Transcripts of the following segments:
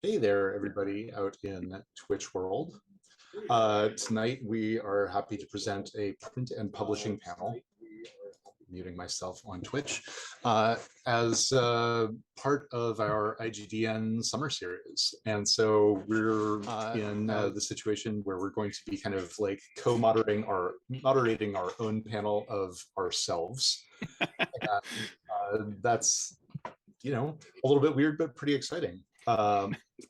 Hey there, everybody out in Twitch world. Tonight we are happy to present a print and publishing panel, muting myself on Twitch, as part of our IGDN Summer Series. And so we're in the situation where we're going to be kind of like co-moderating our own panel of ourselves. That's, a little bit weird, but pretty exciting.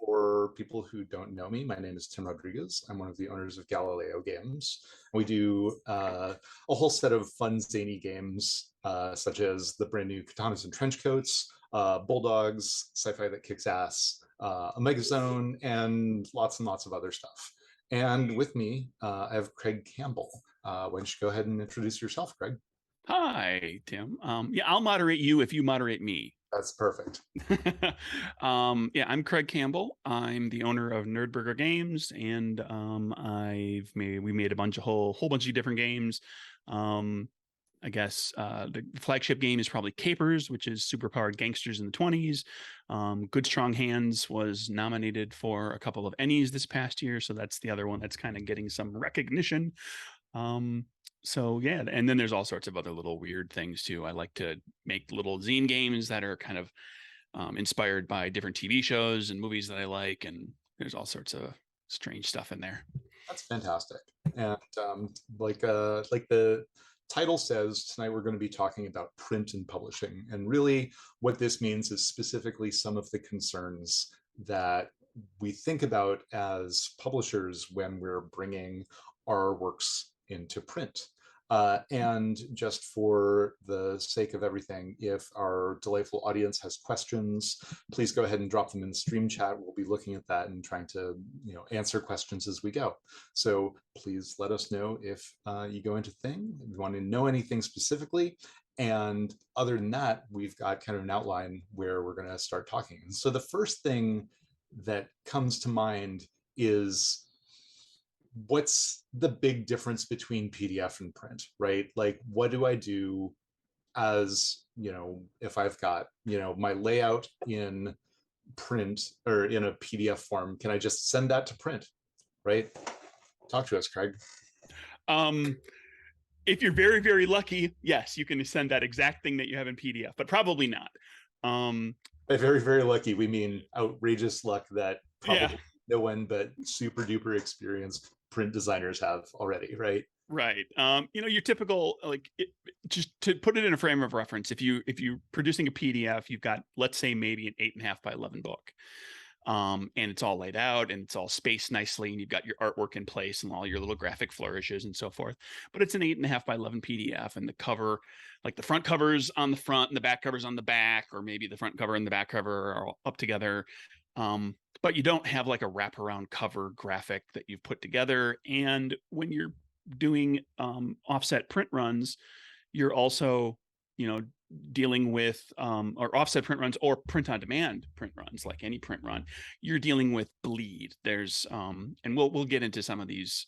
For people who don't know me, my name is Tim Rodriguez. I'm one of the owners of Galileo Games. We do a whole set of fun, zany games, such as the brand new Katanas and Trenchcoats, Bulldogs, Sci-Fi That Kicks Ass, Omega Zone, and lots of other stuff. And with me, I have Craig Campbell. Why don't you go ahead and introduce yourself, Craig? Hi, Tim. Yeah, I'll moderate you if you moderate me. That's perfect. Yeah, I'm Craig Campbell. I'm the owner of Nerdburger Games, and we made a whole bunch of different games. I guess the flagship game is probably Capers, which is superpowered gangsters in the 20s. Good Strong Hands was nominated for a couple of Ennies this past year, so that's the other one that's kind of getting some recognition. So yeah, and then there's all sorts of other little weird things too. I like to make little zine games that are kind of inspired by different TV shows and movies that I like, and there's all sorts of strange stuff in there. That's fantastic. And like the title says, tonight we're going to be talking about print and publishing. And really what this means is specifically some of the concerns that we think about as publishers when we're bringing our works into print. And just for the sake of everything, if our delightful audience has questions, please go ahead and drop them in the stream chat. We'll be looking at that and trying to answer questions as we go. So please let us know if you go into thing, if you want to know anything specifically. And other than that, we've got kind of an outline where we're going to start talking. And so the first thing that comes to mind is, what's the big difference between PDF and print, right? Like, what do I do as, if I've got, my layout in print or in a PDF form, can I just send that to print, right? Talk to us, Craig. If you're very, very lucky, yes, you can send that exact thing that you have in PDF, but probably not. By very, very lucky, we mean outrageous luck that probably no one but super duper experienced print designers have already, right? Right. Your typical, just to put it in a frame of reference, if you're producing a PDF, you've got, let's say, maybe an 8.5 by 11 book. And it's all laid out and it's all spaced nicely, and you've got your artwork in place and all your little graphic flourishes and so forth. But it's an 8.5 by 11 PDF, and the cover, like the front cover's on the front and the back cover's on the back, or maybe the front cover and the back cover are all up together. But you don't have like a wraparound cover graphic that you've put together. And when you're doing offset print runs, you're also, dealing with or offset print runs or print on demand print runs, like any print run, you're dealing with bleed. There's and we'll get into some of these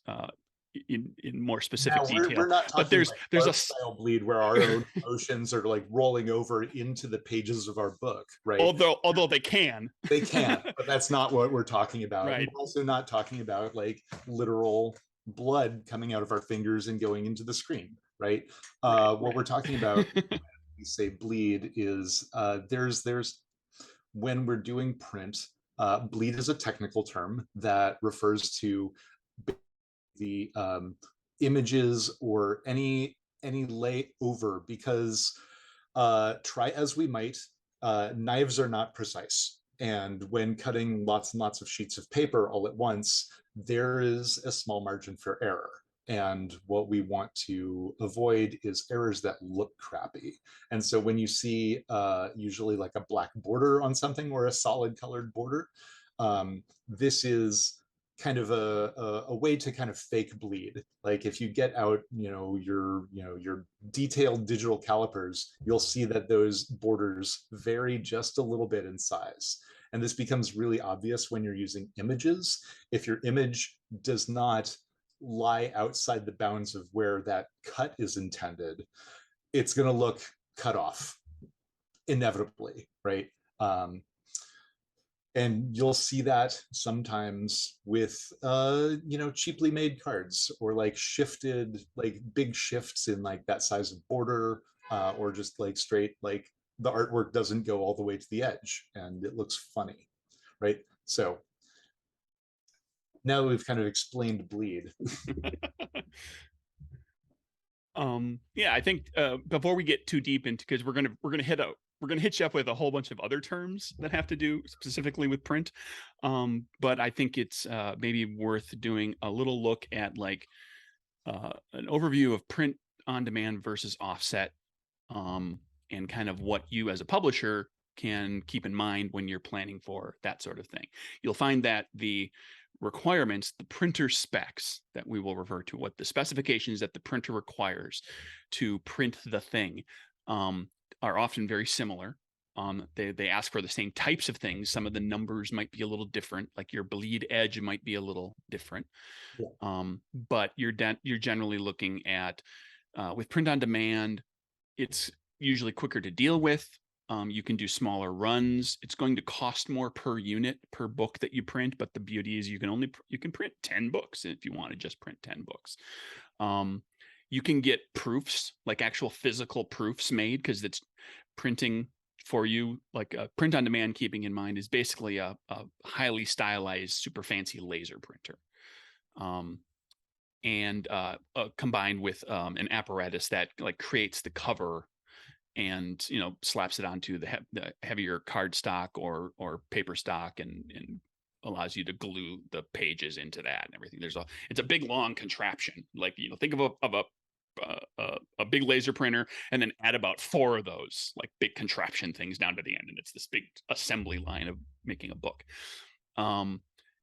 in more specific detail. We're not talking, but there's a style bleed where our own emotions are like rolling over into the pages of our book, right? Although they can, but that's not what we're talking about. Right. We're also not talking about like literal blood coming out of our fingers and going into the screen, right? What we're talking about when we say bleed is there's when we're doing print, bleed is a technical term that refers to the images or any layover, because try as we might, knives are not precise. And when cutting lots and lots of sheets of paper all at once, there is a small margin for error. And what we want to avoid is errors that look crappy. And so when you see usually like a black border on something or a solid colored border, this is kind of a way to kind of fake bleed. Like if you get out, your detailed digital calipers, you'll see that those borders vary just a little bit in size. And this becomes really obvious when you're using images. If your image does not lie outside the bounds of where that cut is intended, it's going to look cut off inevitably, right? And you'll see that sometimes with cheaply made cards, or like shifted, like big shifts in like that size of border, or just like straight, like the artwork doesn't go all the way to the edge and it looks funny, right? So now we've kind of explained bleed. Yeah, I think before we get too deep into, because we're gonna hit you up with a whole bunch of other terms that have to do specifically with print. But I think it's maybe worth doing a little look at like an overview of print on demand versus offset, and kind of what you as a publisher can keep in mind when you're planning for that sort of thing. You'll find that the requirements, the printer specs that we will refer to, what the specifications that the printer requires to print the thing, are often very similar. They ask for the same types of things. Some of the numbers might be a little different, like your bleed edge might be a little different. Yeah. But you're generally looking at with print on demand, it's usually quicker to deal with. You can do smaller runs. It's going to cost more per unit, per book that you print, but the beauty is you can print 10 books if you want to just print 10 books. You can get proofs, like actual physical proofs made, because it's printing for you, like a print on demand, keeping in mind, is basically a highly stylized, super fancy laser printer. And combined with an apparatus that like creates the cover and slaps it onto the heavier card stock or paper stock, and allows you to glue the pages into that and everything. It's a big long contraption. Like think of a big laser printer, and then add about 4 of those like big contraption things down to the end, and it's this big assembly line of making a book.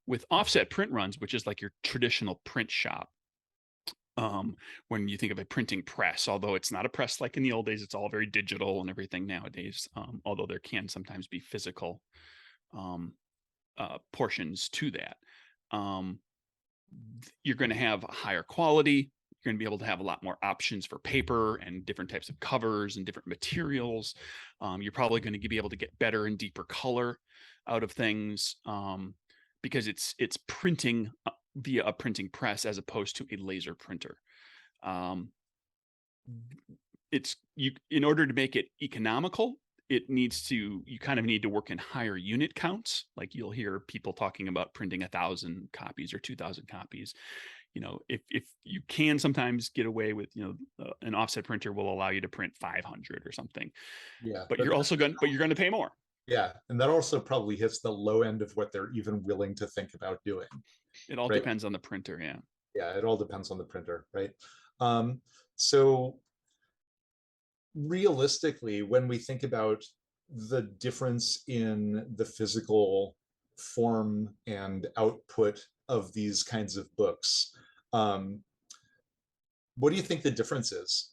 With offset print runs, which is like your traditional print shop, when you think of a printing press, although it's not a press like in the old days, it's all very digital and everything nowadays, although there can sometimes be physical portions to that. You're going to have a higher quality. You're going to be able to have a lot more options for paper and different types of covers and different materials. You're probably going to be able to get better and deeper color out of things, because it's printing via a printing press as opposed to a laser printer. In order to make it economical, you kind of need to work in higher unit counts. Like you'll hear people talking about printing 1,000 copies or 2,000 copies. If you can sometimes get away with, an offset printer will allow you to print 500 or something. Yeah. But you're going to pay more. Yeah. And that also probably hits the low end of what they're even willing to think about doing. It all depends on the printer. Yeah. Yeah. It all depends on the printer. Right. So realistically, when we think about the difference in the physical form and output of these kinds of books, what do you think the difference is?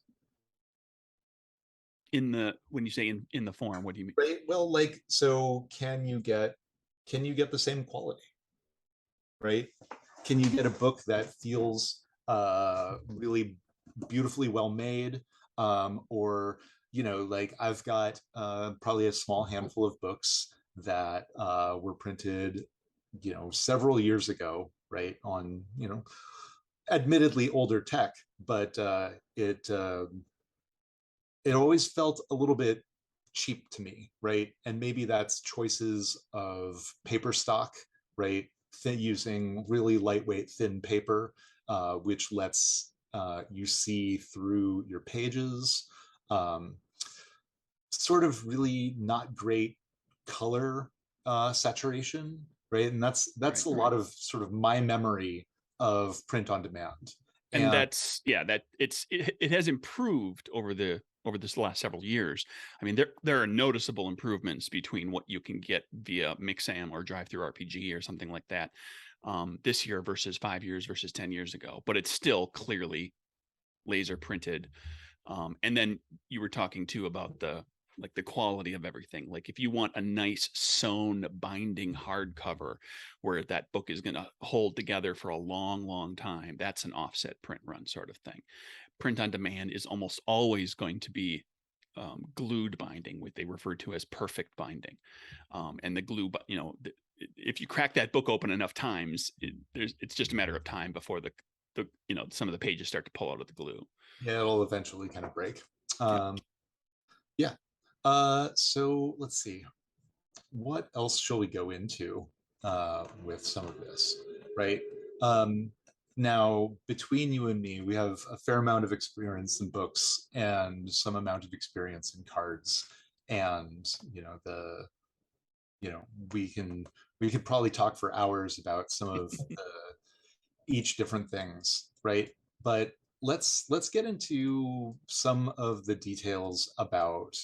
When you say in the form, what do you mean? Right. Well, like, so can you get the same quality? Right? Can you get a book that feels really beautifully well made, or like I've got probably a small handful of books that were printed several years ago, right, on admittedly older tech, but it always felt a little bit cheap to me, right? And maybe that's choices of paper stock, right? Using really lightweight, thin paper, which lets you see through your pages. sort of really not great color saturation, right? And that's Right. a lot of sort of my memory of print on demand. And And that's, yeah, it has improved over this last several years. I mean, there are noticeable improvements between what you can get via Mixam or Drive Through RPG or something like that this year versus 5 years versus 10 years ago, but it's still clearly laser printed. And then you were talking too about the quality of everything. Like if you want a nice sewn binding hardcover where that book is going to hold together for a long, long time, that's an offset print run sort of thing. Print on demand is almost always going to be glued binding, what they refer to as perfect binding. And the glue, if you crack that book open enough times, it's just a matter of time before the some of the pages start to pull out of the glue. yeah, it'll eventually kind of break. Yeah. Yeah. So let's see. What else shall we go into with some of this, right? Um, Now, between you and me, we have a fair amount of experience in books and some amount of experience in cards. And, you know, we could probably talk for hours about some of each different things, right? But let's get into some of the details about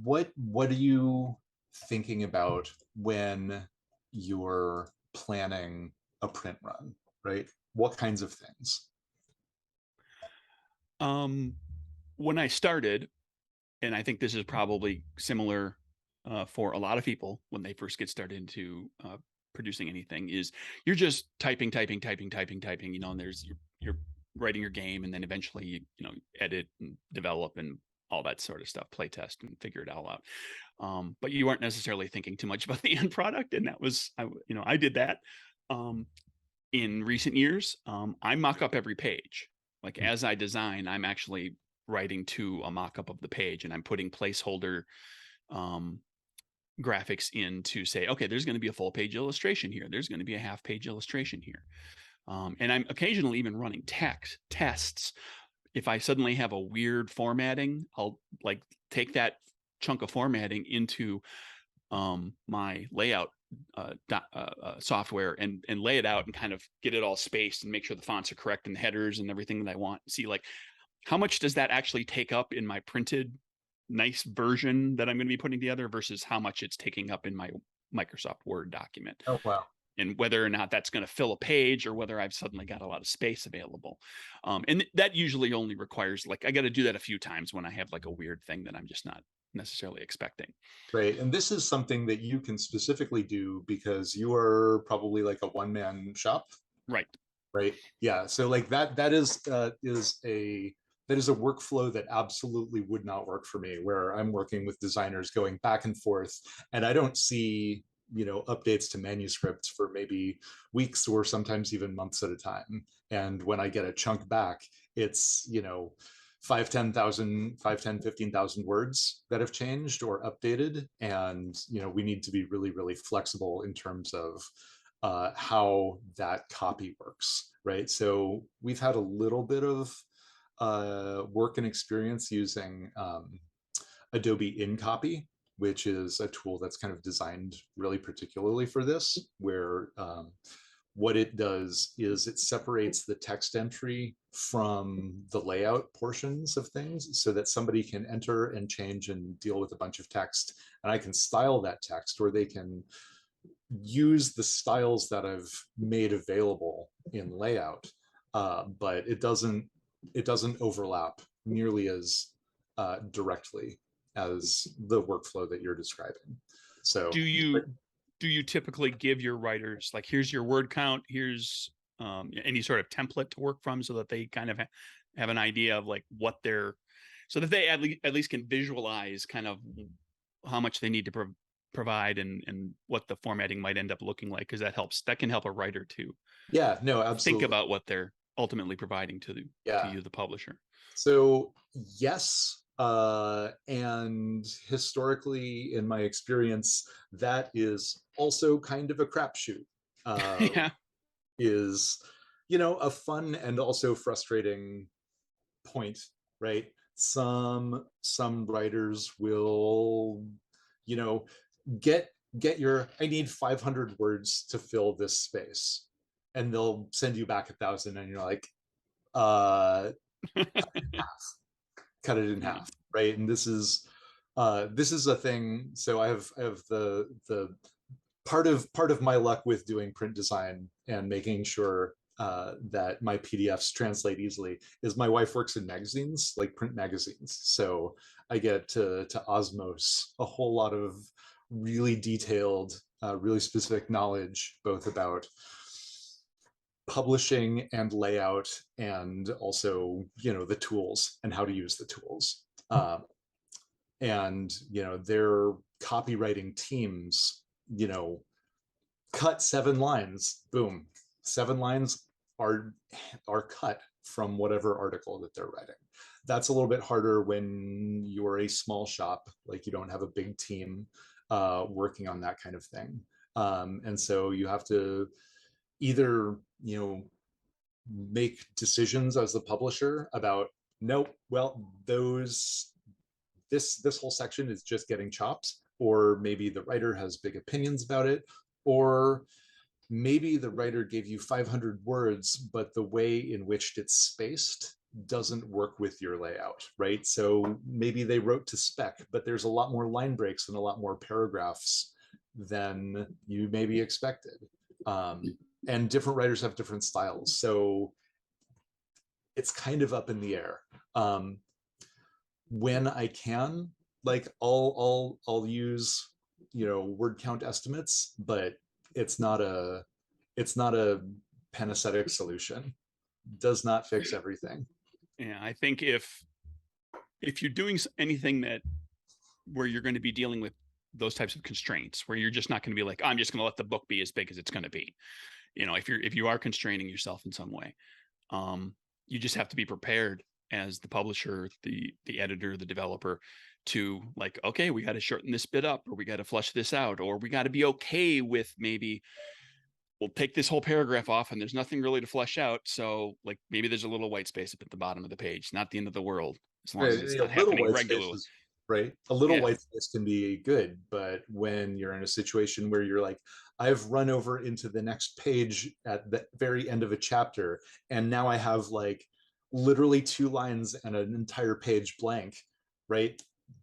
what are you thinking about when you're planning a print run, right? What kinds of things? When I started, and I think this is probably similar for a lot of people when they first get started into producing anything, is you're just typing, and there's you're writing your game, and then eventually you edit and develop and all that sort of stuff, play test and figure it all out. But you weren't necessarily thinking too much about the end product, and that was I did that. In recent years, I mock up every page. Like as I design, I'm actually writing to a mock-up of the page, and I'm putting placeholder um, graphics in to say, okay, there's going to be a full page illustration here. There's going to be a half page illustration here. And I'm occasionally even running tests. If I suddenly have a weird formatting, I'll like take that chunk of formatting into my layout software and lay it out and kind of get it all spaced and make sure the fonts are correct and the headers and everything that I want. See, like, how much does that actually take up in my printed nice version that I'm going to be putting together versus how much it's taking up in my Microsoft Word document, Oh, wow. and whether or not that's going to fill a page or whether I've suddenly got a lot of space available. And that usually only requires, like, I got to do that a few times when I have like a weird thing that I'm just not necessarily expecting. Right. And this is something that you can specifically do because you are probably like a one-man shop, Right. right? Yeah. So like that is a workflow that absolutely would not work for me, where I'm working with designers going back and forth, and I don't see updates to manuscripts for maybe weeks or sometimes even months at a time. And when I get a chunk back, it's 15,000 words that have changed or updated. And we need to be really, really flexible in terms of how that copy works, right? So we've had a little bit of work and experience using Adobe InCopy, which is a tool that's kind of designed really particularly for this, where what it does is it separates the text entry from the layout portions of things so that somebody can enter and change and deal with a bunch of text, and I can style that text, or they can use the styles that I've made available in layout, but it doesn't overlap nearly as directly as the workflow that you're describing. So, Do you typically give your writers, like, here's your word count, here's any sort of template to work from, so that they kind of have an idea of like what they're, so that they at least can visualize kind of how much they need to provide and what the formatting might end up looking like, because that can help a writer to yeah, no, think absolutely. about what they're ultimately providing to Yeah. you, the publisher. So, yes. And historically, in my experience, that is also kind of a crapshoot. Yeah. Is a fun and also frustrating point, right? Some writers will, you know, get your, I need 500 words to fill this space, and they'll send you back 1,000, and you're like, uh cut it in Yeah. half, right? And this is a thing. So I have the part of my luck with doing print design and making sure that my PDFs translate easily is my wife works in magazines, like print magazines. So I get to osmose a whole lot of really detailed, really specific knowledge, both about publishing and layout, and also, the tools and how to use the tools. And, their copywriting teams, cut 7 lines, boom, 7 lines are cut from whatever article that they're writing. That's a little bit harder when you're a small shop, like you don't have a big team working on that kind of thing. And so you have to either, make decisions as the publisher about, nope, well, this whole section is just getting chopped, or maybe the writer has big opinions about it, or maybe the writer gave you 500 words, but the way in which it's spaced doesn't work with your layout, right? So maybe they wrote to spec, but there's a lot more line breaks and a lot more paragraphs than you maybe expected. And different writers have different styles. So it's kind of up in the air. When I can, like I'll use, word count estimates, but it's not a panacea solution. Does not fix everything. Yeah, I think if you're doing anything that where you're going to be dealing with those types of constraints, where you're just not going to be like, I'm just going to let the book be as big as it's going to be. If you are constraining yourself in some way, you just have to be prepared as the publisher, the editor, the developer, to like, okay, we got to shorten this bit up, or we got to flush this out, or we got to be okay with maybe we'll take this whole paragraph off and there's nothing really to flesh out. So like maybe there's a little white space up at the bottom of the page, not the end of the world, as long as it's A not little happening white regularly. spaces, right? A little Yeah. white space can be good, but when you're in a situation where you're like, I've run over into the next page at the very end of a chapter, and now I have like literally 2 lines and an entire page blank, right?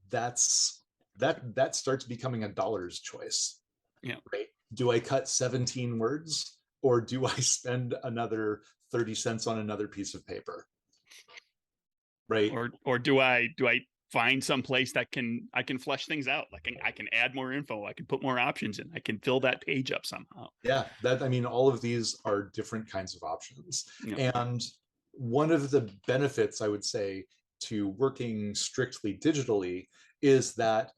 That starts becoming a dollar's choice. Yeah. Right? Do I cut 17 words, or do I spend another 30 cents on another piece of paper? Right? Or do I find some place that I can flesh things out? Like I can add more info. I can put more options in. I can fill that page up somehow. Yeah, I mean, all of these are different kinds of options. Yeah. And one of the benefits, I would say, to working strictly digitally is that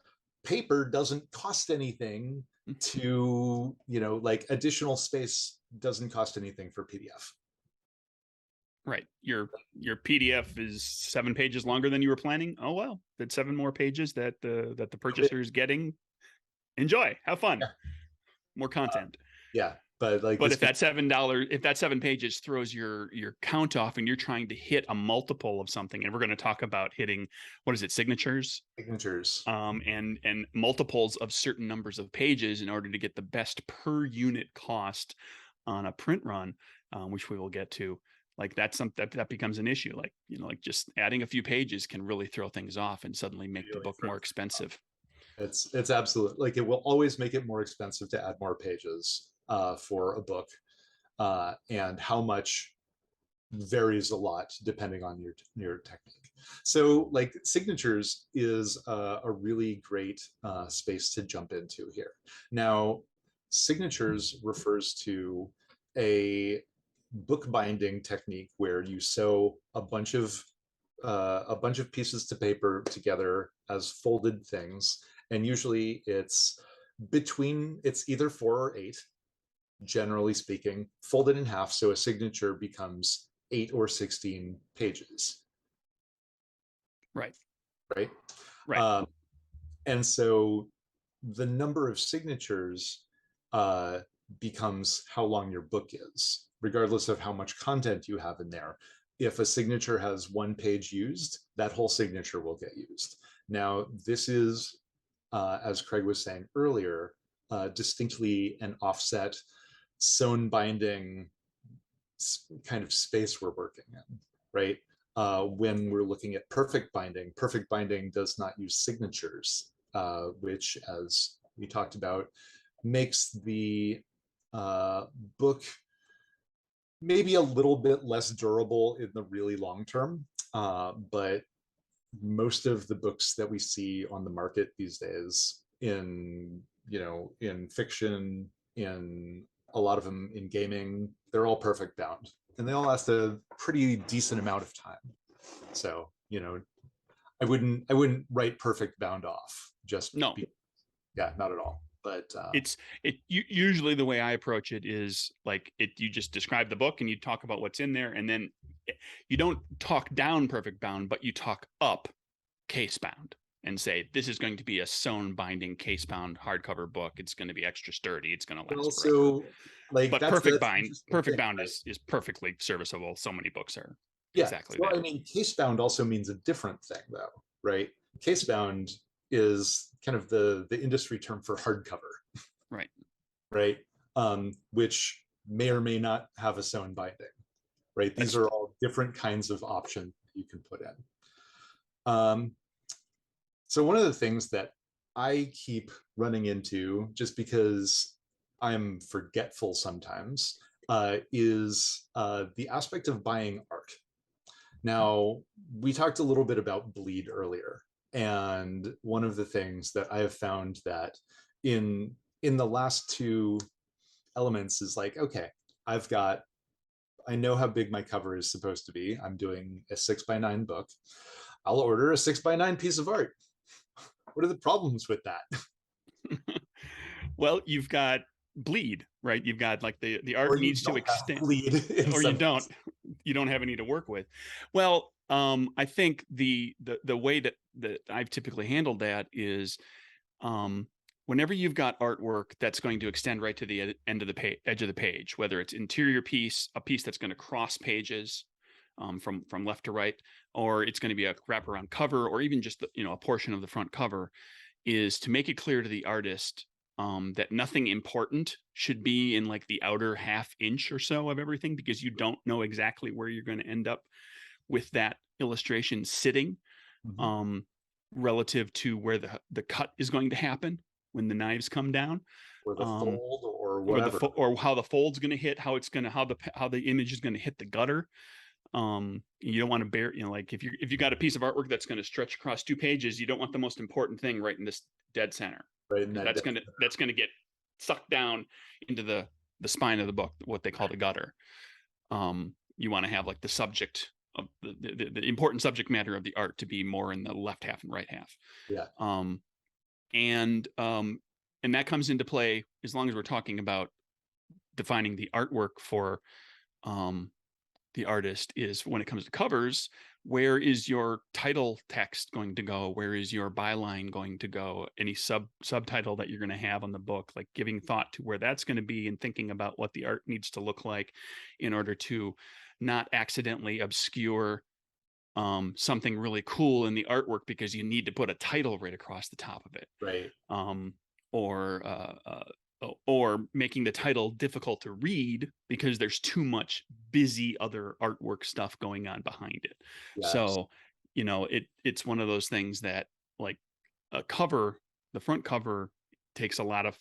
paper doesn't cost anything to, like additional space doesn't cost anything for PDF. Right. Your PDF is 7 pages longer than you were planning. Oh well, that's 7 more pages that the purchaser is getting. Enjoy, have fun, Yeah. more content. Yeah, but like, but if that $7, 7 pages throws your count off, and you're trying to hit a multiple of something, and we're going to talk about hitting, what is it, signatures, and multiples of certain numbers of pages in order to get the best per unit cost on a print run, which we will get to. Like that's something that becomes an issue. Like, like just adding a few pages can really throw things off and suddenly make the book more expensive. It's absolute, like it will always make it more expensive to add more pages for a book, and how much varies a lot depending on your technique. So like signatures is a really great space to jump into here. Now, signatures refers to a bookbinding technique where you sew a bunch of pieces to paper together as folded things, and usually it's either 4 or 8, generally speaking, folded in half, so a signature becomes 8 or 16 pages. Right. Right. Right. And so the number of signatures becomes how long your book is, regardless of how much content you have in there. if a signature has one page used, that whole signature will get used. Now, this is, as Craig was saying earlier, distinctly an offset sewn binding kind of space we're working in, right? When we're looking at perfect binding does not use signatures, which, as we talked about, makes the book maybe a little bit less durable in the really long term. But most of the books that we see on the market these days, in fiction, in a lot of them in gaming, they're all perfect bound, and they all last a pretty decent amount of time. So, I wouldn't write perfect bound off just No, yeah, not at all. But usually the way I approach it is like you just describe the book and you talk about what's in there, and then you don't talk down perfect bound, but you talk up case bound and say this is going to be a sewn binding case bound hardcover book. It's going to be extra sturdy. It's going to last forever. Like But that's perfect thing, bound right? is perfectly serviceable. So many books are Yeah. exactly So that. I mean, case bound also means a different thing, though, right? Case bound is kind of the industry term for hardcover, Right. right? Which may or may not have a sewn binding, right? These That's are all different kinds of options you can put in. Um, so one of the things that I keep running into, just because I'm forgetful sometimes, is the aspect of buying art. Now, we talked a little bit about bleed earlier, and one of the things that I have found that in the last two elements is like, okay, I know how big my cover is supposed to be. I'm doing a 6x9 book. I'll order a 6x9 piece of art. What are the problems with that? Well, you've got bleed, right? You've got like the art Or you needs to don't have extend, bleed in or you some don't. cases. You don't have any to work with. Well, I think the way that I've typically handled that is, whenever you've got artwork that's going to extend right to the end of the edge of the page, whether it's interior piece, a piece that's going to cross pages, from left to right, or it's going to be a wraparound cover, or even just a portion of the front cover, is to make it clear to the artist, that nothing important should be in like the outer half inch or so of everything, because you don't know exactly where you're going to end up with that illustration sitting, Mhm. um, relative to where the cut is going to happen when the knives come down, Or the um, fold or or whatever. or how the fold's going to hit, how it's going to how the image is going to hit the gutter. You don't want to bear, like if you got a piece of artwork that's going to stretch across 2 pages, you don't want the most important thing right in this dead center, Right in because that that's going to get sucked down into the spine of the book, what they call the gutter. You want to have like the subject of the important subject matter of the art to be more in the left half and right half. yeah. um and um and that comes into play as long as we're talking about defining the artwork for um the artist, is when it comes to covers, where is your title text going to go? Where is your byline going to go? Any subtitle that you're going to have on the book, like giving thought to where that's going to be and thinking about what the art needs to look like in order to not accidentally obscure something really cool in the artwork because you need to put a title right across the top of it. Right. um, or making the title difficult to read because there's too much busy other artwork stuff going on behind it. Yes. So, it's one of those things that, like, the front cover takes a lot of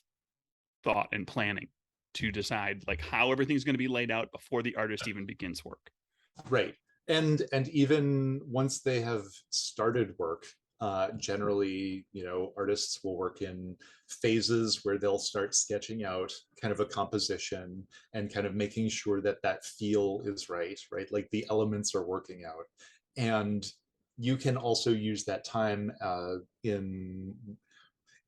thought and planning to decide like how everything's going to be laid out before the artist even begins work. Right. And even once they have started work, generally, artists will work in phases where they'll start sketching out kind of a composition and kind of making sure that that feel is right, right? Like the elements are working out. And you can also use that time in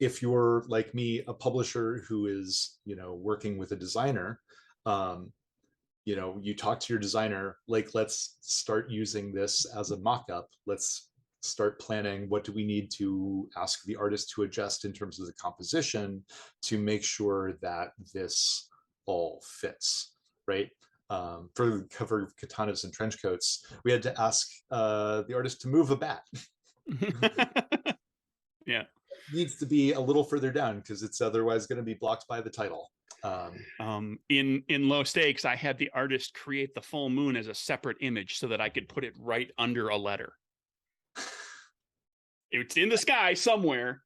if you're like me, a publisher who is, working with a designer. um, you talk to your designer, like, let's start using this as a mock-up. Let's start planning, what do we need to ask the artist to adjust in terms of the composition to make sure that this all fits, right? for the cover of Katanas and Trench Coats, we had to ask the artist to move a bat. Yeah. Needs to be a little further down because it's otherwise going to be blocked by the title. In Low Stakes, I had the artist create the full moon as a separate image so that I could put it right under a letter. It's in the sky somewhere,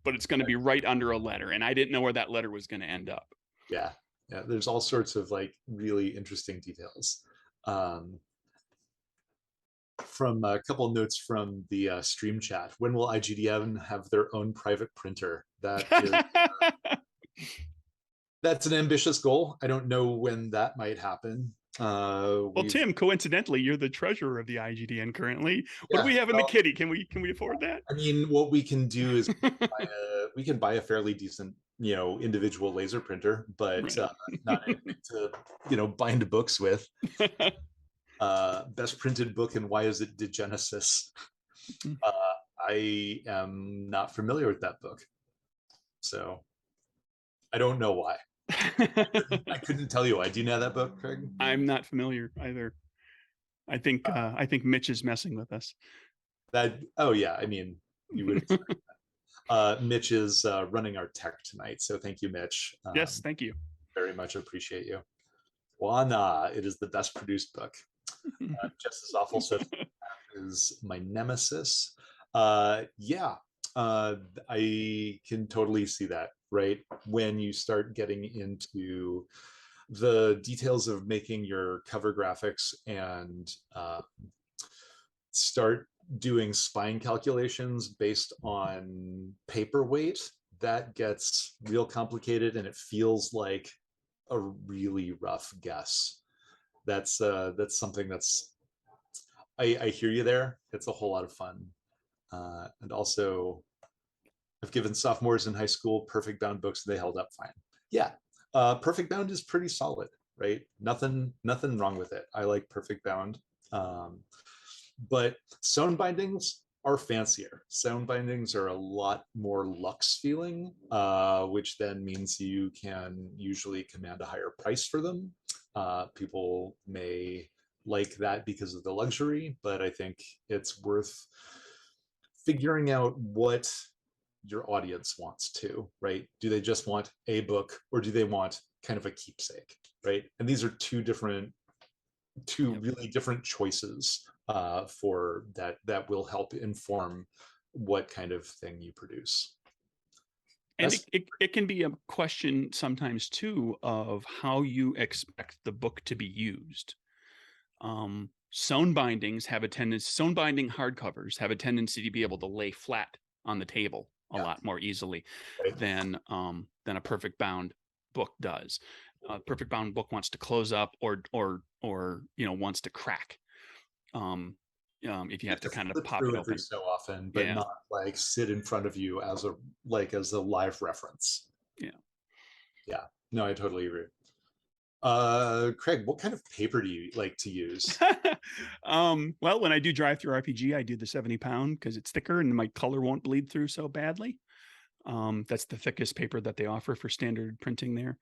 but it's going to be right under a letter, and I didn't know where that letter was going to end up. Yeah, there's all sorts of like really interesting details. From a couple of notes from the stream chat, when will IGDN have their own private printer? That is that's an ambitious goal. I don't know when that might happen. Well, Tim, coincidentally, you're the treasurer of the IGDN currently. What do we have in the kitty? Can we afford that? I mean, what we can do is we can buy a fairly decent, individual laser printer, but Right. not anything to, bind books with. Best printed book and why is it Degenesis? I am not familiar with that book, so I don't know why. I couldn't tell you why. Do you know that book, Craig? I'm not familiar either. I think Mitch is messing with us. Oh yeah, I mean, you would expect that. Mitch is running our tech tonight, so thank you, Mitch. Yes, thank you. Very much appreciate you. Juana, it is the best produced book. Just as awful so is my nemesis. Yeah, I can totally see that, right? When you start getting into the details of making your cover graphics and start doing spine calculations based on paper weight, that gets real complicated and it feels like a really rough guess. That's something that's I hear you there. It's a whole lot of fun. And also I've given sophomores in high school perfect bound books and they held up fine. Yeah. Perfect bound is pretty solid, right? Nothing wrong with it. I like perfect bound. But sewn bindings are fancier. Sewn bindings are a lot more luxe feeling, which then means you can usually command a higher price for them. People may like that because of the luxury, but I think it's worth figuring out what your audience wants to, right? Do they just want a book or do they want kind of a keepsake, right? And these are two really different choices for that will help inform what kind of thing you produce. And it can be a question sometimes too of how you expect the book to be used. Sewn binding hardcovers have a tendency to be able to lay flat on the table a lot more easily than a perfect bound book does. Perfect bound book wants to close up or wants to crack. If you have to kind of pop it open every so often, but not like sit in front of you as a live reference. Yeah. No, I totally agree. Craig, what kind of paper do you like to use? Well, when I do drive through RPG, I do the 70 pound because it's thicker and my color won't bleed through so badly. That's the thickest paper that they offer for standard printing there.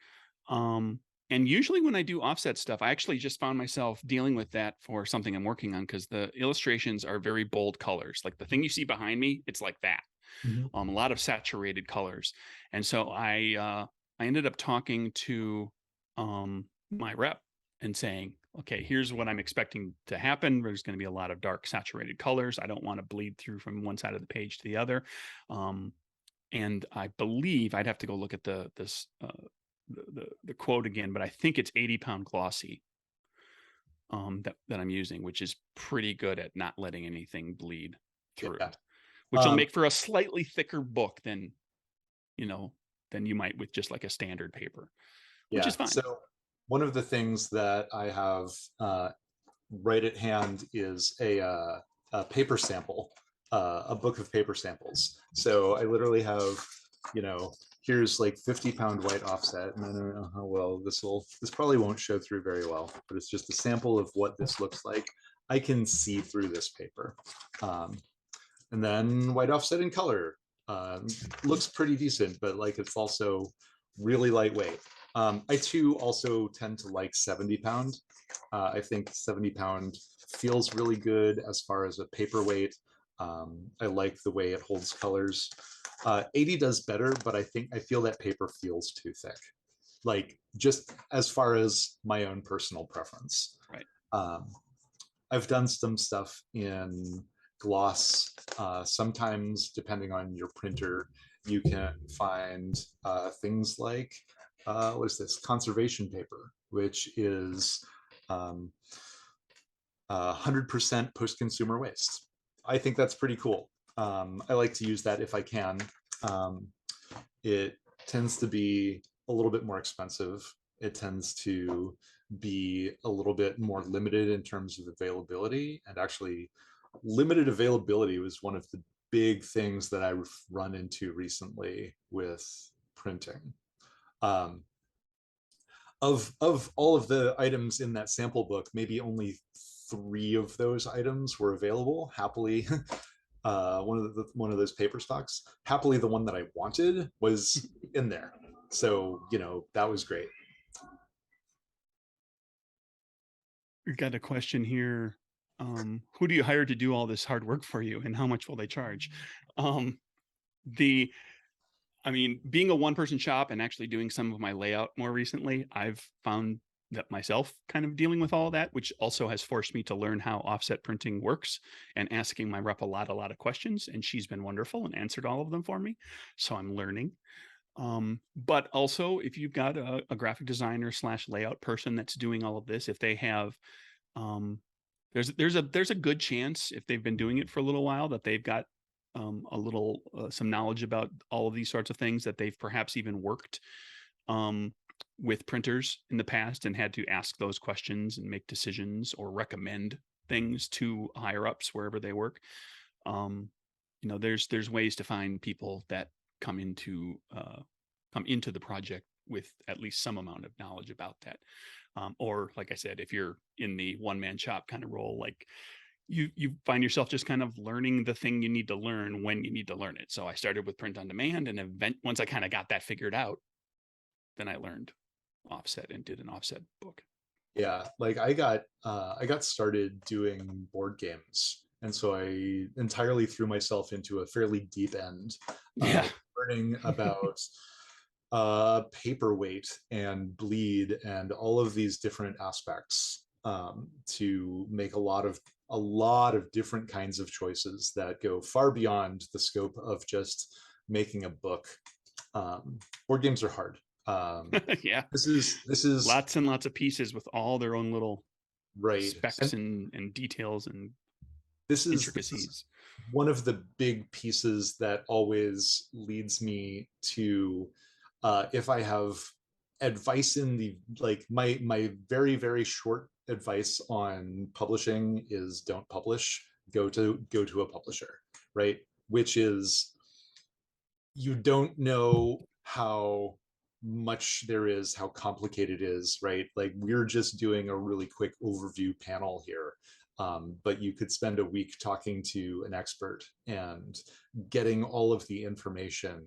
And usually when I do offset stuff, I actually just found myself dealing with that for something I'm working on because the illustrations are very bold colors. Like the thing you see behind me, it's like that. A lot of saturated colors. And so I ended up talking to my rep and saying, okay, here's what I'm expecting to happen. There's going to be a lot of dark saturated colors. I don't want to bleed through from one side of the page to the other. And I believe I'd have to go look at the quote again, but I think it's 80 pound glossy that I'm using, which is pretty good at not letting anything bleed through it, which will make for a slightly thicker book than you might with just like a standard paper, which is fine. So one of the things that I have right at hand is a paper sample, a book of paper samples. So I literally have, here's like 50 pound white offset, and I don't know how well this probably won't show through very well, but it's just a sample of what this looks like. I can see through this paper. And then white offset in color looks pretty decent, but like it's also really lightweight. I too also tend to like 70 pound. I think 70 pound feels really good as far as a paperweight. I like the way it holds colors. 80 does better, but I feel that paper feels too thick. Like just as far as my own personal preference. Right. I've done some stuff in gloss. Sometimes, depending on your printer, you can find things like what is this, conservation paper, which is 100% post-consumer waste. I think that's pretty cool. I like to use that if I can. It tends to be a little bit more expensive. It tends to be a little bit more limited in terms of availability. And actually, limited availability was one of the big things that I've run into recently with printing. Um, of all of the items in that sample book, maybe only 3 of those items were available. Happily, one of those paper stocks. Happily, the one that I wanted was in there. So, that was great. We've got a question here. Who do you hire to do all this hard work for you, and how much will they charge? The I mean, being a one-person shop and actually doing some of my layout more recently, I've found that myself kind of dealing with all of that, which also has forced me to learn how offset printing works and asking my rep a lot of questions. And she's been wonderful and answered all of them for me. So I'm learning. But also, if you've got a graphic designer / layout person that's doing all of this, if they have, there's a good chance, if they've been doing it for a little while, that they've got a little some knowledge about all of these sorts of things, that they've perhaps even worked with printers in the past and had to ask those questions and make decisions or recommend things to higher ups wherever they work. There's ways to find people that come into the project with at least some amount of knowledge about that. Or like I said, if you're in the one-man shop kind of role, like you find yourself just kind of learning the thing you need to learn when you need to learn it. So I started with print on demand, and once I kind of got that figured out, then I learned offset and did an offset book. Yeah, like I got started doing board games, and so I entirely threw myself into a fairly deep end, Yeah. learning about paperweight and bleed and all of these different aspects, to make a lot of different kinds of choices that go far beyond the scope of just making a book. Board games are hard. Yeah. This is Lots and lots of pieces with all their own little right. specs and details and This is intricacies. one of the big pieces that always leads me to, if I have advice in the, like, my very very short advice on publishing is don't publish. Go to a publisher, right? Which is, you don't know how much there is, how complicated it is, right? Like, we're just doing a really quick overview panel here. But you could spend a week talking to an expert and getting all of the information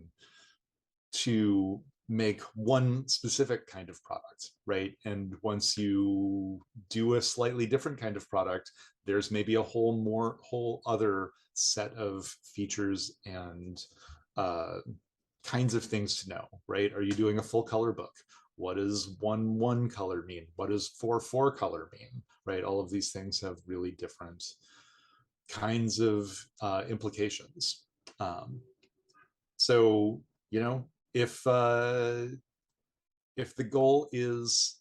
to make one specific kind of product, right? And once you do a slightly different kind of product, there's maybe a whole other set of features and kinds of things to know, right? Are you doing a full color book? What does 1/1 color mean? What does 4/4 color mean? Right? All of these things have really different kinds of implications. So, if the goal is,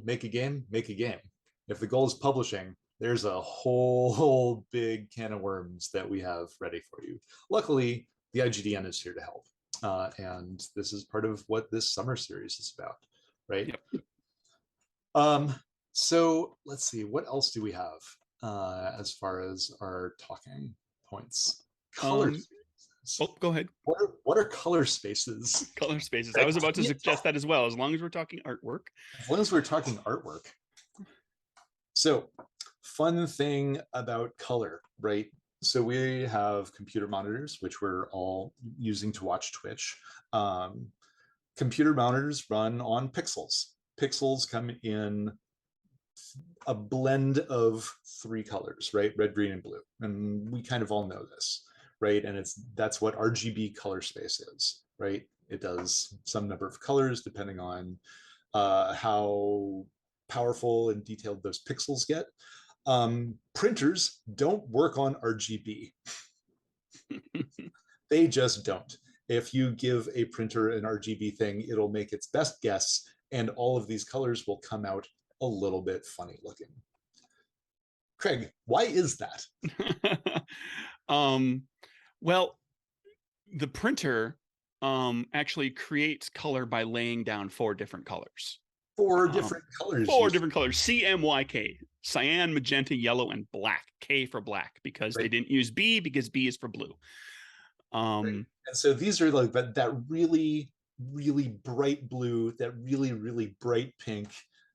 make a game, make a game. If the goal is publishing, there's a whole big can of worms that we have ready for you. Luckily, the IGDN is here to help. And this is part of what this summer series is about, right? Yep. So let's see, what else do we have as far as our talking points? Color spaces. Oh, go ahead. What are color spaces? Color spaces. I Right? was about to suggest that as well, as long as we're talking artwork. As long as we're talking artwork. So, fun thing about color, right? So we have computer monitors, which we're all using to watch Twitch. Computer monitors run on pixels. Pixels come in a blend of three colors, right? Red, green, and blue. And we kind of all know this, right? And that's what RGB color space is, right? It does some number of colors depending on how powerful and detailed those pixels get. Printers don't work on RGB. They just don't. If you give a printer an RGB thing, it'll make its best guess, and all of these colors will come out a little bit funny looking. Craig, why is that? Well, the printer actually creates color by laying down four different colors. Four different colors. Four different colors. CMYK: cyan, magenta, yellow, and black. K for black, because Right. they didn't use B, because B is for blue. Right. And so these are like that really, really bright blue, that really, really bright pink,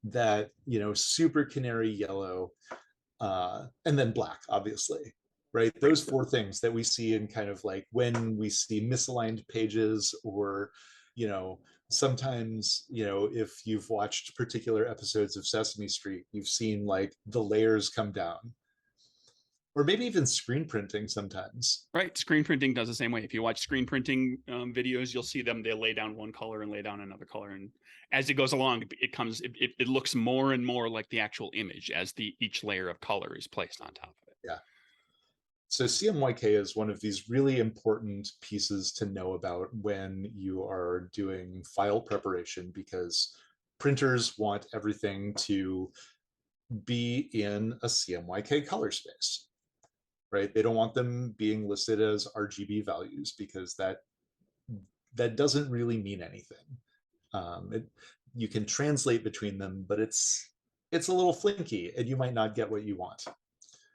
that, you know, super canary yellow, and then black, obviously. Right. Those four things that we see in kind of like when we see misaligned pages, or, you know, sometimes, you know, if you've watched particular episodes of Sesame Street, you've seen like the layers come down, or maybe even screen printing sometimes. Right. Screen printing does the same way. If you watch screen printing videos, you'll see them. They lay down one color and lay down another color. And as it goes along, it looks more and more like the actual image as each layer of color is placed on top of it. Yeah. So CMYK is one of these really important pieces to know about when you are doing file preparation, because printers want everything to be in a CMYK color space, right? They don't want them being listed as RGB values, because that doesn't really mean anything. You can translate between them, but it's a little flinky, and you might not get what you want.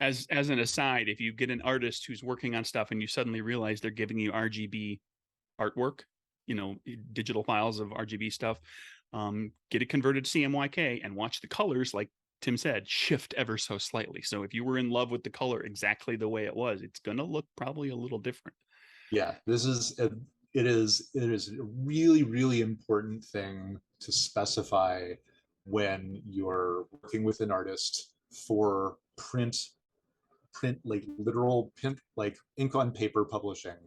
As an aside, if you get an artist who's working on stuff and you suddenly realize they're giving you RGB artwork, you know, digital files of RGB stuff, get it converted to CMYK and watch the colors, like Tim said, shift ever so slightly. So if you were in love with the color exactly the way it was, it's going to look probably a little different. Yeah, it is a really, really important thing to specify when you're working with an artist for print, like literal print, like ink on paper publishing.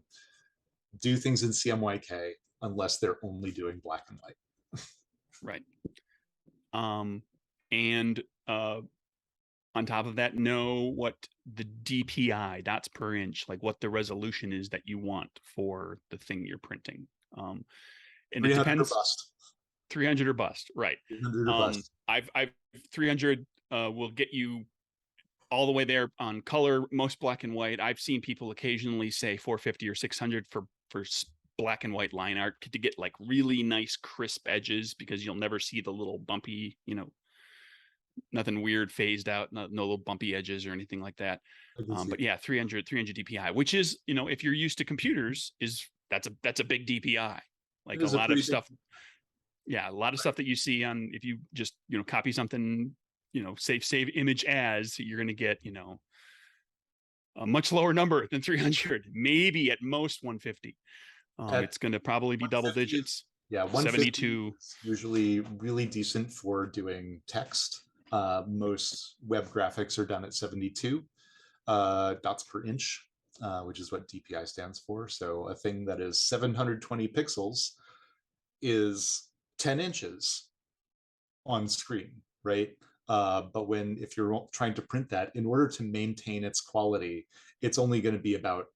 Do things in CMYK unless they're only doing black and white. Right. And on top of that, know what the DPI, dots per inch, like what the resolution is that you want for the thing you're printing. And it depends. 300 or bust, right? 300 or bust. I've 300 will get you all the way there on color, most black and white. I've seen people occasionally say 450 or 600 for black and white line art to get like really nice crisp edges, because you'll never see the little bumpy, you know, nothing weird phased out, no little bumpy edges or anything like that. But yeah, 300 DPI, which is, you know, if you're used to computers, that's a big DPI. Like a lot of stuff. Yeah, a lot of stuff that you see on, if you just, you know, copy something, you know, save image as, you're going to get, you know, a much lower number than 300, maybe at most 150. It's going to probably be double digits. Yeah, 172 is usually really decent for doing text. Most web graphics are done at 72 dots per inch, which is what DPI stands for. So a thing that is 720 pixels is 10 inches on screen, right? But if you're trying to print that, in order to maintain its quality, it's only going to be about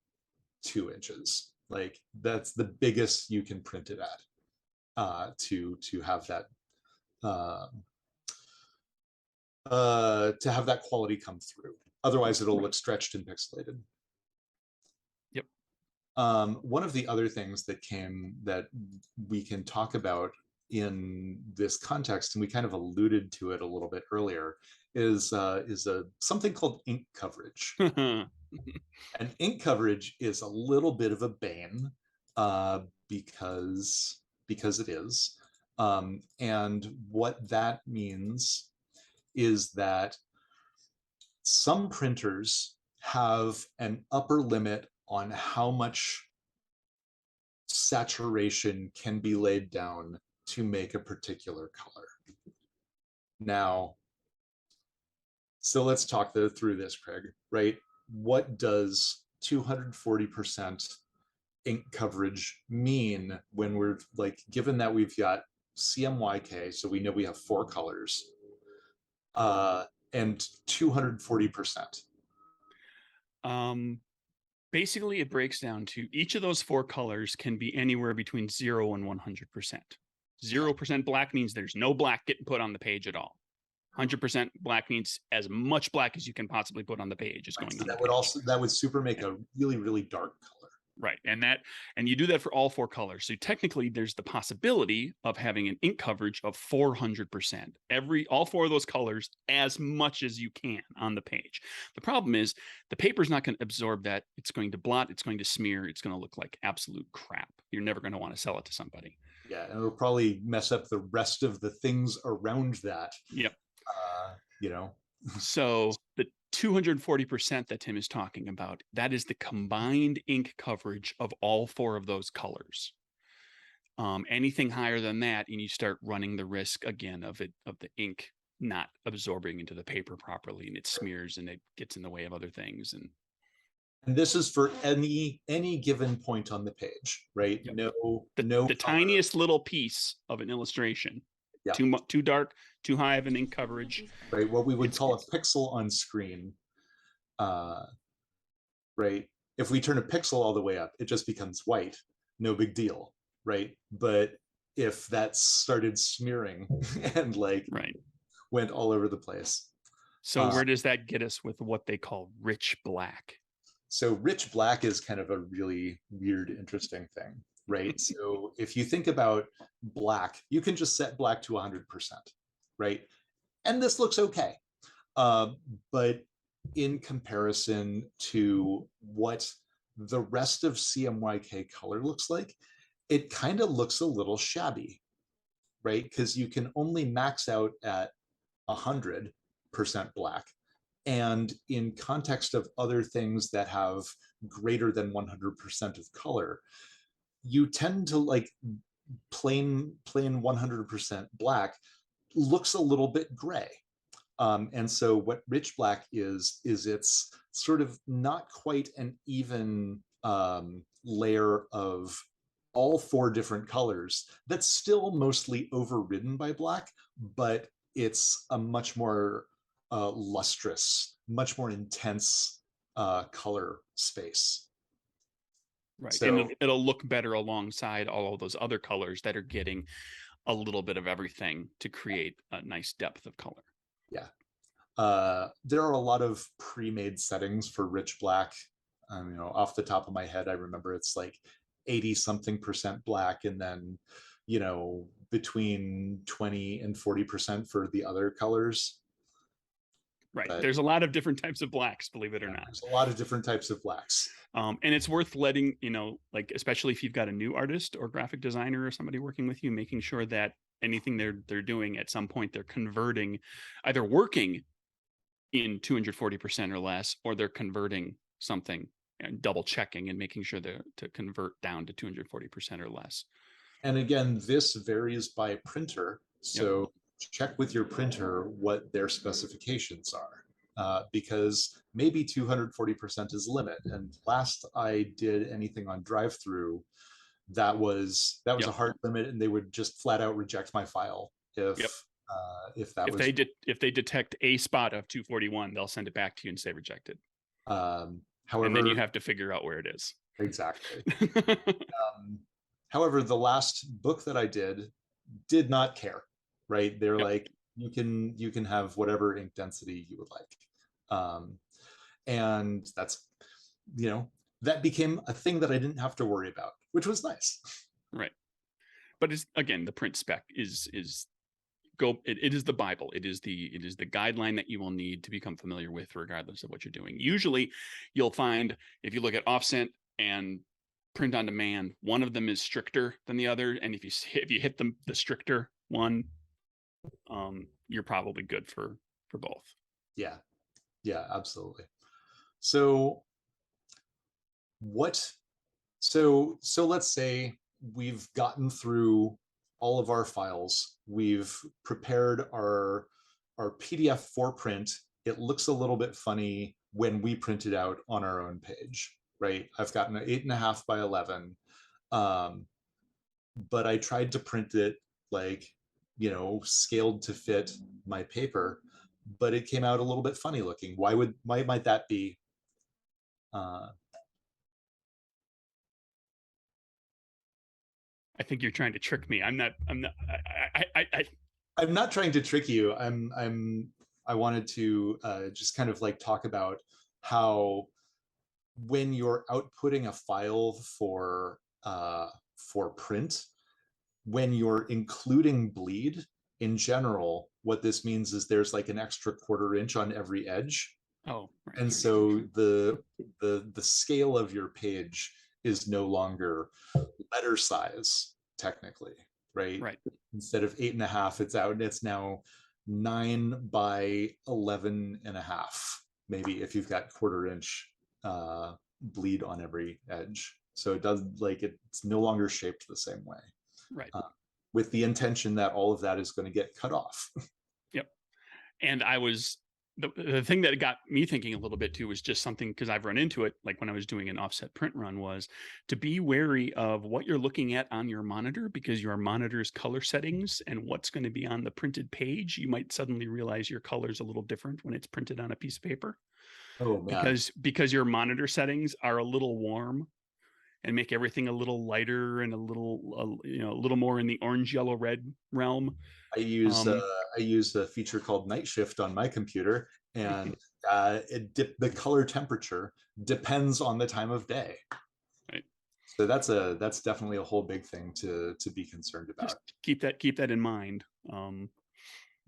2 inches. Like that's the biggest you can print it at, to have that to have that quality come through. Otherwise, it'll look stretched and pixelated. Yep. One of the other things that we can talk about in this context, and we kind of alluded to it a little bit earlier, is something called ink coverage. And ink coverage is a little bit of a bane, because it is. And what that means is that some printers have an upper limit on how much saturation can be laid down to make a particular color. Now, so let's talk through this, Craig, right? What does 240% ink coverage mean when we're like, given that we've got CMYK, so we know we have 4 colors, and 240%? Basically, it breaks down to each of those 4 colors can be anywhere between 0 and 100%. 0% black means there's no black getting put on the page at all. 100% black means as much black as you can possibly put on the page is going on. That would also, that would super make a really, really dark color. Right. And you do that for all 4 colors. So technically there's the possibility of having an ink coverage of 400%. All 4 of those colors as much as you can on the page. The problem is the paper's not going to absorb that. It's going to blot, it's going to smear, it's going to look like absolute crap. You're never going to want to sell it to somebody. Yeah, and it'll probably mess up the rest of the things around that. Yep. You know. So the 240% that Tim is talking about, that is the combined ink coverage of all 4 of those colors. Anything higher than that, and you start running the risk again of the ink not absorbing into the paper properly, and it smears and it gets in the way of other things. And this is for any given point on the page, right? Yep. No the tiniest little piece of an illustration. Yeah. Too dark, too high of an ink coverage. Right, what we would call a pixel on screen. Right, if we turn a pixel all the way up, it just becomes white. No big deal, right? But if that started smearing and like went all over the place. So where does that get us with what they call rich black? So rich black is kind of a really weird, interesting thing, right? So if you think about black, you can just set black to 100%, right? And this looks okay. But in comparison to what the rest of CMYK color looks like, it kind of looks a little shabby, right? Because you can only max out at 100% black. And in context of other things that have greater than 100% of color, you tend to like plain 100% black looks a little bit gray. And so what rich black is it's sort of not quite an even layer of all 4 different colors that's still mostly overridden by black, but it's a much more lustrous, much more intense color space. Right. So, and it'll look better alongside all of those other colors that are getting a little bit of everything to create a nice depth of color. Yeah. There are a lot of pre-made settings for rich black. You know, off the top of my head, I remember it's like 80-something% black, and then, you know, between 20 and 40% for the other colors. Right. But there's a lot of different types of blacks, believe it or not. There's a lot of different types of blacks. And it's worth letting, you know, like, especially if you've got a new artist or graphic designer or somebody working with you, making sure that anything they're doing at some point, they're converting, either working in 240% or less, or they're converting something and double checking and making sure to convert down to 240% or less. And again, this varies by printer. So check with your printer what their specifications are, because maybe 240% is limit. And last I did anything on drive-through, that was a hard limit, and they would just flat out reject my file if they detect a spot of 241, they'll send it back to you and say rejected. However, and then you have to figure out where it is. Exactly. However, the last book that I did not care, right? They're like, you can have whatever ink density you would like. And that's, you know, that became a thing that I didn't have to worry about, which was nice. Right. But it's, again, the print spec it is the Bible. It is the guideline that you will need to become familiar with, regardless of what you're doing. Usually you'll find, if you look at offset and print on demand, one of them is stricter than the other. And if you hit the stricter one, you're probably good for both. Yeah, absolutely. So let's say we've gotten through all of our files. We've prepared our PDF for print. It looks a little bit funny when we print it out on our own page, right? I've gotten an 8.5 by 11. But I tried to print it like, scaled to fit my paper, but it came out a little bit funny looking. Why might that be? I think you're trying to trick me. I'm not. I'm not trying to trick you. I wanted to just kind of like talk about how when you're outputting a file for print, when you're including bleed in general, what this means is there's like an extra 1/4 inch on every edge. Oh, right. And so the scale of your page is no longer letter size, technically, right? Right. Instead of 8.5, it's now 9 by 11.5, maybe, if you've got 1/4 inch bleed on every edge. So it does, like, it's no longer shaped the same way. Right. With the intention that all of that is going to get cut off. Yep. And the thing that got me thinking a little bit too was just something, because I've run into it, like when I was doing an offset print run, was to be wary of what you're looking at on your monitor, because your monitor's color settings and what's going to be on the printed page, you might suddenly realize your color's a little different when it's printed on a piece of paper. Oh man. Because your monitor settings are a little warm and make everything a little lighter and a little more in the orange, yellow, red realm. I use a feature called Night Shift on my computer, and the color temperature depends on the time of day. Right. So that's definitely a whole big thing to be concerned about. Just keep that in mind. I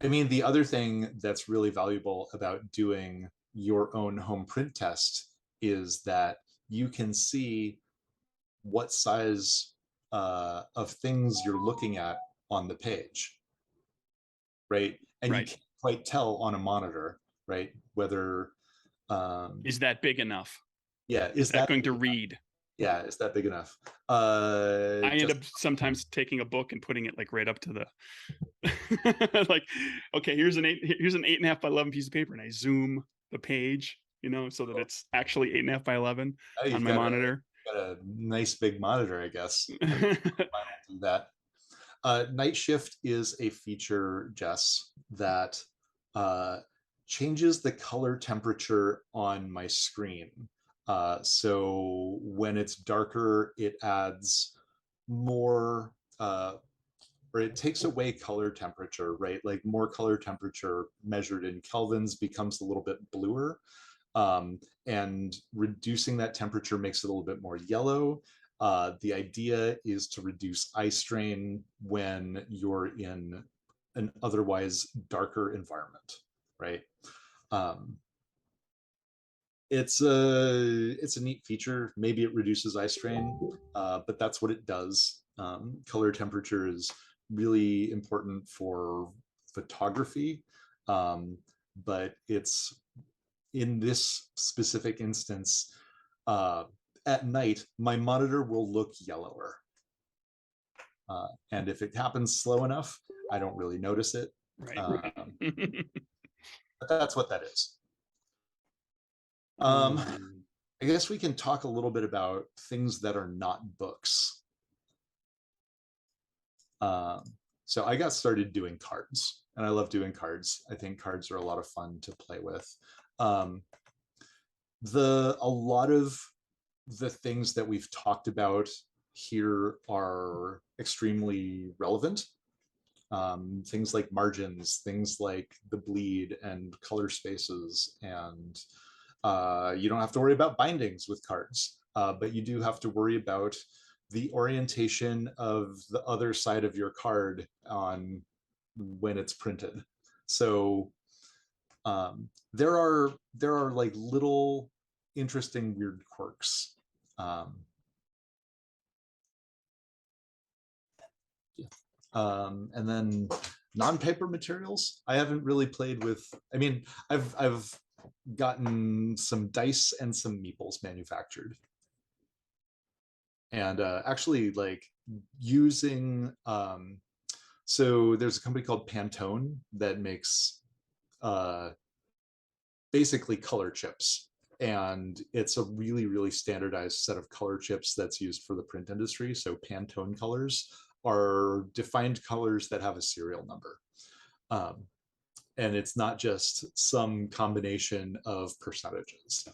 mean, the other thing that's really valuable about doing your own home print test is that you can see what size of things you're looking at on the page, right? And you Right. can't quite tell on a monitor, right, whether Is that big enough? yeah, Is that going to read? Yeah, is that big enough? I end up sometimes taking a book and putting it like right up to the like, okay, here's an 8.5 by 11 piece of paper, and I zoom the page, so that it's actually 8.5 by 11 on my monitor. Got a nice big monitor, I guess. I won't do that. Night Shift is a feature, Jess, that changes the color temperature on my screen. So when it's darker, it adds more, or it takes away color temperature, right? Like more color temperature measured in kelvins becomes a little bit bluer. And reducing that temperature makes it a little bit more yellow. The idea is to reduce eye strain when you're in an otherwise darker environment, right? It's a neat feature. Maybe it reduces eye strain, but that's what it does. Color temperature is really important for photography, but it's, in this specific instance, at night, my monitor will look yellower. And if it happens slow enough, I don't really notice it. Right. But that's what that is. I guess we can talk a little bit about things that are not books. So I got started doing cards, and I love doing cards. I think cards are a lot of fun to play with. A lot of the things that we've talked about here are extremely relevant. Things like margins, things like the bleed and color spaces, and you don't have to worry about bindings with cards, but you do have to worry about the orientation of the other side of your card on when it's printed. So there are like little interesting weird quirks. And then non-paper materials, I haven't really played with. I mean, I've gotten some dice and some meeples manufactured. And actually, like using so there's a company called Pantone that makes uh, basically color chips. And it's a really, really standardized set of color chips that's used for the print industry. So Pantone colors are defined colors that have a serial number. Um, and it's not just some combination of percentages.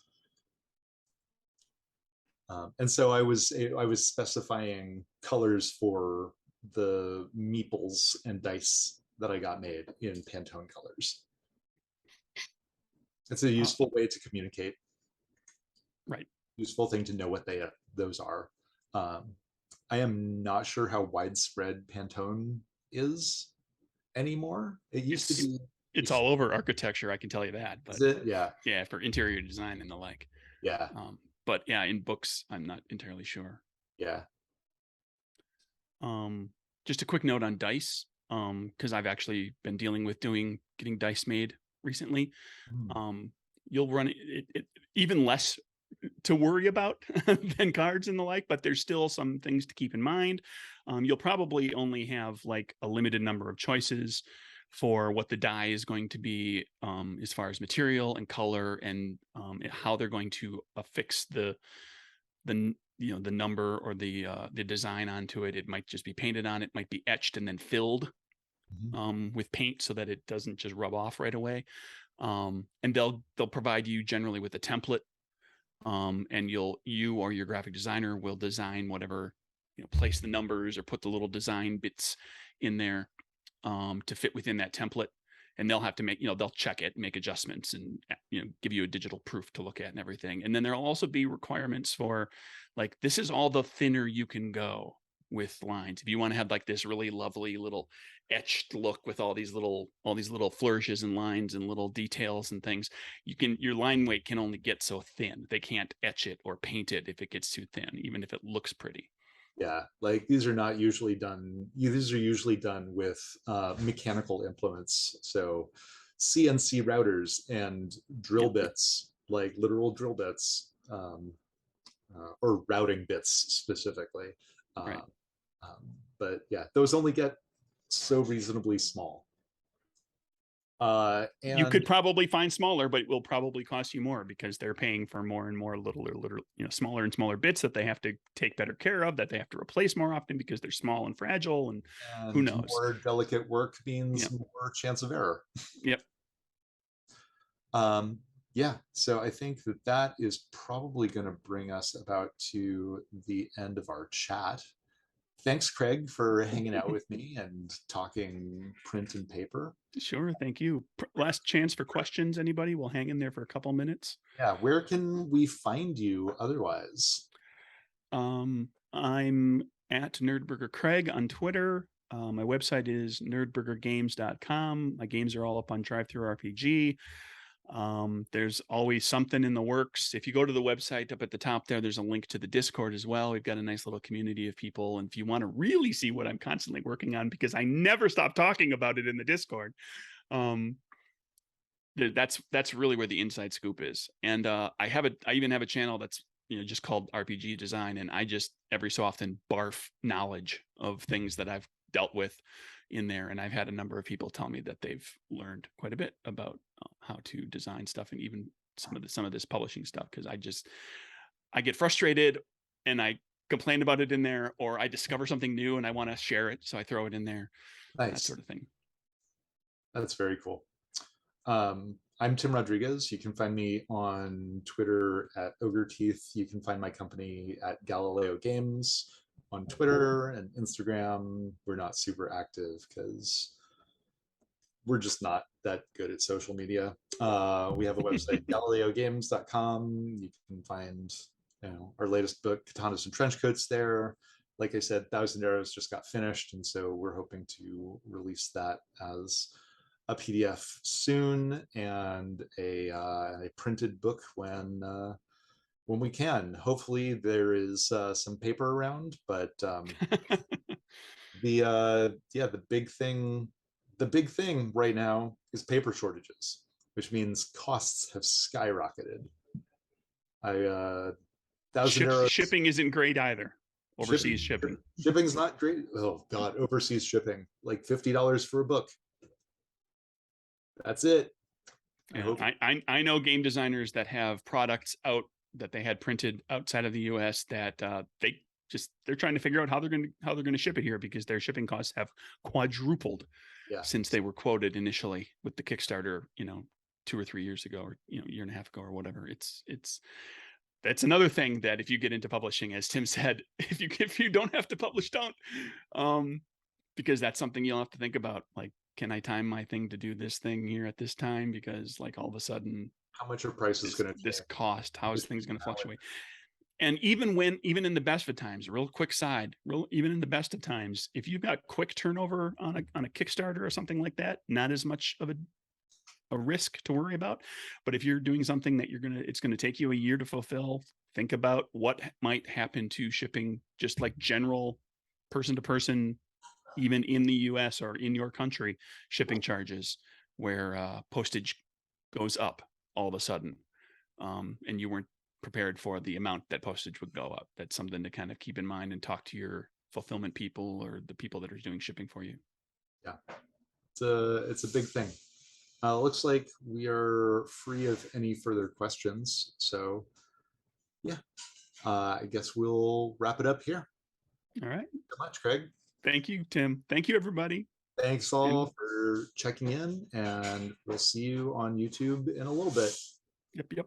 And so I was specifying colors for the meeples and dice that I got made in Pantone colors. It's a Uh, useful way to communicate, right. useful thing to know what those are. Um, I am not sure how widespread Pantone is anymore. It used to It's be. it's all over architecture, I can tell you that. But Is it? Yeah. yeah, for interior design and the like. Yeah. But yeah, in books, I'm not entirely sure. Yeah. Just a quick note on dice, because I've actually been dealing with getting dice made recently. Mm. You'll run it even less to worry about than cards and the like, but there's still some things to keep in mind. You'll probably only have like a limited number of choices for what the die is going to be, as far as material and color, and how they're going to affix the the number or the design onto it. It might just be painted on. It might be etched and then filled Mhm. with paint so that it doesn't just rub off right away. And they'll provide you generally with a template, and you or your graphic designer will design whatever, place the numbers or put the little design bits in there, to fit within that template. And they'll have to they'll check it, make adjustments, and give you a digital proof to look at and everything. And then there'll also be requirements for, like, this is all the thinner you can go with lines. If you want to have like this really lovely little etched look with all these little flourishes and lines and little details and things, your line weight can only get so thin. They can't etch it or paint it if it gets too thin, even if it looks pretty. Yeah, like these are not usually done. These are usually done with mechanical implements. So CNC routers and drill Yep. bits, like literal drill bits, or routing bits specifically. Right. Um, but yeah, those only get so reasonably small. You could And probably find smaller, but it will probably cost you more because they're paying for more and more little, smaller and smaller bits that they have to take better care of, that they have to replace more often because they're small and fragile, and who and knows. more delicate work Yeah. means more chance of error. Yep. Um, yeah, so I think that is probably going to bring us about to the end of our chat. Thanks, Craig, for hanging out with me and talking print and paper. Sure. Thank you. Last chance for questions. Anybody? We'll hang in there for a couple minutes. Yeah, where can we find you otherwise? I'm at Nerdburger Craig on Twitter. My website is nerdburgergames.com. My games are all up on DriveThruRPG. There's always something in the works. If you go to the website up at the top there's a link to the Discord as well. We've got a nice little community of people. And if you want to really see what I'm constantly working on, because I never stop talking about it in the Discord, um, that's really where the inside scoop is. And I even have a channel that's just called RPG Design, and I just every so often barf knowledge of things that I've dealt with in there. And I've had a number of people tell me that they've learned quite a bit about how to design stuff, and even some of this publishing stuff, because I get frustrated and I complain about it in there, or I discover something new and I want to share it, so I throw it in there, that Nice. sort of thing. That's very cool. I'm Tim Rodriguez. You can find me on Twitter at Ogre Teeth. You can find my company at Galileo Games on Twitter and Instagram. We're not super active because we're just not that good at social media. We have a website, galileogames.com. You can find our latest book, Katanas and Trenchcoats, there. Like I said, Thousand Arrows just got finished, and so we're hoping to release that as a PDF soon, and a printed book when we can. Hopefully, there is some paper around, but the big thing right now is paper shortages, which means costs have skyrocketed. I Thousand Arrows. Shipping isn't great either. overseas shipping. Shipping's not great. Oh God, overseas shipping, like $50 for a book. That's it. I know game designers that have products out that they had printed outside of the US that they're trying to figure out how they're going to ship it here, because their shipping costs have quadrupled since they were quoted initially with the Kickstarter, 2 or 3 years ago, or year and a half ago, or whatever. That's another thing that if you get into publishing, as Tim said, if you don't have to publish, don't, because that's something you'll have to think about. Like, can I time my thing to do this thing here at this time? Because like all of a sudden, how much are prices going to this cost? How is things going to fluctuate? And even in the best of times, even in the best of times, if you've got quick turnover on a Kickstarter or something like that, not as much of a risk to worry about. But if you're doing something that it's going to take you a year to fulfill, think about what might happen to shipping, just like general person to person, even in the US or in your country, shipping charges, where postage goes up all of a sudden, and you weren't prepared for the amount that postage would go up. That's something to kind of keep in mind and talk to your fulfillment people or the people that are doing shipping for you. Yeah, it's a big thing. Looks like we are free of any further questions. So yeah, I guess we'll wrap it up here. All right. Thank you so much, Craig. Thank you, Tim. Thank you, everybody. Thanks all for checking in, and we'll see you on YouTube in a little bit. Yep.